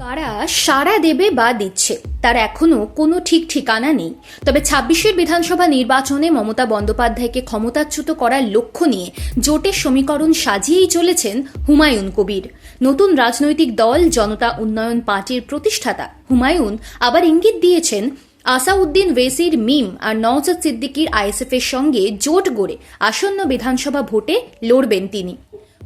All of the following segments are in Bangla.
কারা সাড়া দেবে বা দিচ্ছে তার এখনো কোনো ঠিক ঠিকানা নেই। তবে ২৬-এর বিধানসভা নির্বাচনে মমতা বন্দ্যোপাধ্যায়কে ক্ষমতাচ্যুত করার লক্ষ্য নিয়ে জোটের সমীকরণ সাজিয়েই চলেছেন হুমায়ুন কবির। নতুন রাজনৈতিক দল জনতা উন্নয়ন পার্টির প্রতিষ্ঠাতা হুমায়ুন আবার ইঙ্গিত দিয়েছেন আসাউদ্দিন ওয়েসির মিম আর নওশাদ সিদ্দিকীর আইএসএফের সঙ্গে জোট গড়ে আসন্ন বিধানসভা ভোটে লড়বেন তিনি।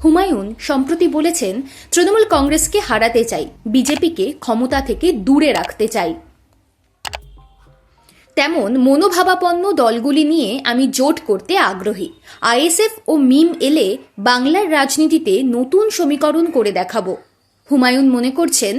হুমায়ুন সম্প্রতি বলেছেন, তৃণমূল কংগ্রেসকে হারাতে চাই, বিজেপিকে ক্ষমতা থেকে দূরে রাখতে চাই। তেমন মনোভাবাপন্ন দলগুলি নিয়ে আমি জোট করতে আগ্রহী। আইএসএফ ও মিম এলে বাংলার রাজনীতিতে নতুন সমীকরণ করে দেখাবো। হুমায়ুন মনে করছেন,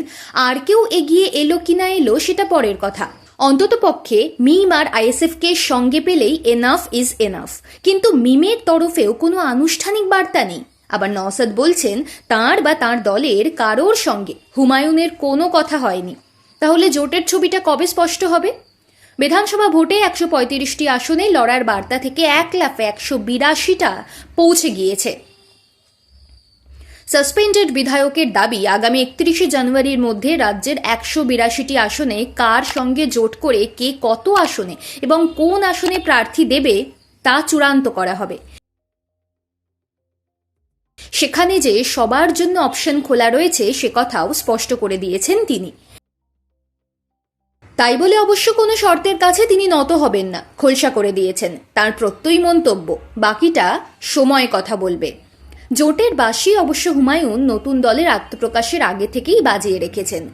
আর কেউ এগিয়ে এলো কিনা এলো সেটা পরের কথা, অন্ততপক্ষে মিম আর আইএসএফকে সঙ্গে পেলেই এনাফ ইজ এনাফ। কিন্তু মিমের তরফেও কোনো আনুষ্ঠানিক বার্তা নেই। আবার নওশাদ বলছেন, তাঁর বা তাঁর দলের কারোর সঙ্গে হুমায়ুনের কোনো কথা হয়নি। তাহলে জোটের ছবিটা কবে স্পষ্ট হবে? বিধানসভা ভোটে ১৩৫টি আসনে লড়ার বার্তা থেকে ১,১৮২টা পৌঁছে গিয়েছে। সাসপেন্ডেড বিধায়কের দাবি, আগামী ৩১শে জানুয়ারির মধ্যে রাজ্যের ১৮২টি আসনে কার সঙ্গে জোট করে কে কত আসনে এবং কোন আসনে প্রার্থী দেবে তা চূড়ান্ত করা হবে। সেখানে যে সবার জন্য অপশন খোলা রয়েছে সে কথাও স্পষ্ট করে দিয়েছেন তিনি। তাই বলে অবশ্য কোনো শর্তের কাছে তিনি নত হবেন না, খোলসা করে দিয়েছেন। তার প্রত্যয়ী মন্তব্য, বাকিটা সময় কথা বলবে। জোটের বাসী অবশ্য হুমায়ুন নতুন দলের আত্মপ্রকাশের আগে থেকেই বাজিয়ে রেখেছেন।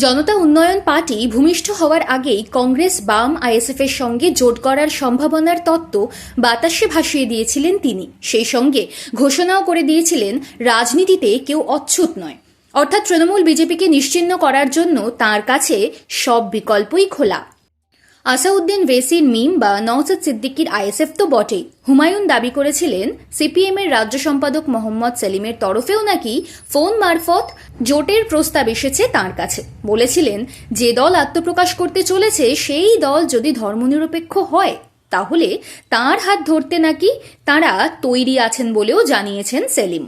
জনতা উন্নয়ন পার্টি ভূমিষ্ঠ হওয়ার আগেই কংগ্রেস বাম আইএসএফের সঙ্গে জোট করার সম্ভাবনার তত্ত্ব বাতাসে ভাসিয়ে দিয়েছিলেন তিনি। সেই সঙ্গে ঘোষণাও করে দিয়েছিলেন, রাজনীতিতে কেউ অচ্ছুত নয়, অর্থাৎ তৃণমূল বিজেপিকে নিশ্চিহ্ন করার জন্য তাঁর কাছে সব বিকল্পই খোলা। আসাউদ্দিন ওয়েসির মিম বা নওশাদ সিদ্দিকীর আইএসএফ তো বটেই। হুমায়ুন দাবি করেছিলেন, সিপিএমের রাজ্য সম্পাদক মোহাম্মদ সেলিমের তরফেও নাকি ফোন মারফত জোটের প্রস্তাব এসেছে তাঁর কাছে। বলেছিলেন, যে দল আত্মপ্রকাশ করতে চলেছে সেই দল যদি ধর্মনিরপেক্ষ হয় তাহলে তাঁর হাত ধরতে নাকি তাঁরা তৈরি আছেন বলেও জানিয়েছেন সেলিম।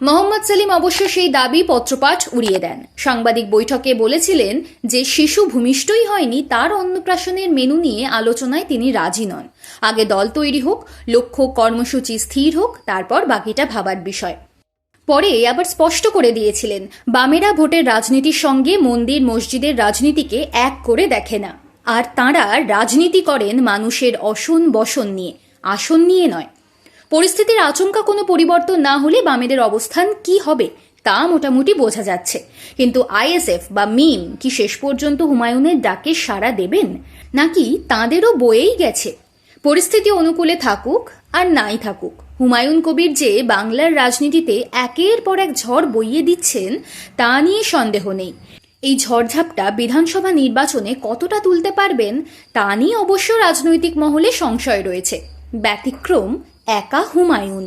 মোহাম্মদ সেলিম অবশ্য সেই দাবি পত্রপাঠ উড়িয়ে দেন। সাংবাদিক বৈঠকে বলেছিলেন যে শিশু ভূমিষ্ঠই হয়নি তার অন্নপ্রাশনের মেনু নিয়ে আলোচনায় তিনি রাজি নন। আগে দল তৈরি হোক, লক্ষ্য কর্মসূচি স্থির হোক, তারপর বাকিটা ভাবার বিষয়। পরে আবার স্পষ্ট করে দিয়েছিলেন, বামেরা ভোটের রাজনীতির সঙ্গে মন্দির মসজিদের রাজনীতিকে এক করে দেখে না, আর তাঁরা রাজনীতি করেন মানুষের অসন বসন নিয়ে, আসন নিয়ে নয়। পরিস্থিতির আচমকা কোনো পরিবর্তন না হলে বামেদের অবস্থান কি হবে তা মোটামুটি বোঝা যাচ্ছে। কিন্তু আইএসএফ বা মিম কি শেষ পর্যন্ত হুমায়ুনের ডাকে সাড়া দেবেন, নাকি তাঁদেরও বয়েই গেছে? পরিস্থিতি অনুকূলে থাকুক আর নাই থাকুক, হুমায়ুন কবির যে বাংলার রাজনীতিতে একের পর এক ঝড় বইয়ে দিচ্ছেন তা নিয়ে সন্দেহ নেই। এই ঝড়ঝাপটা বিধানসভা নির্বাচনে কতটা তুলতে পারবেন তা নিয়ে অবশ্য রাজনৈতিক মহলে সংশয় রয়েছে। ব্যতিক্রম একা হুমায়ুন।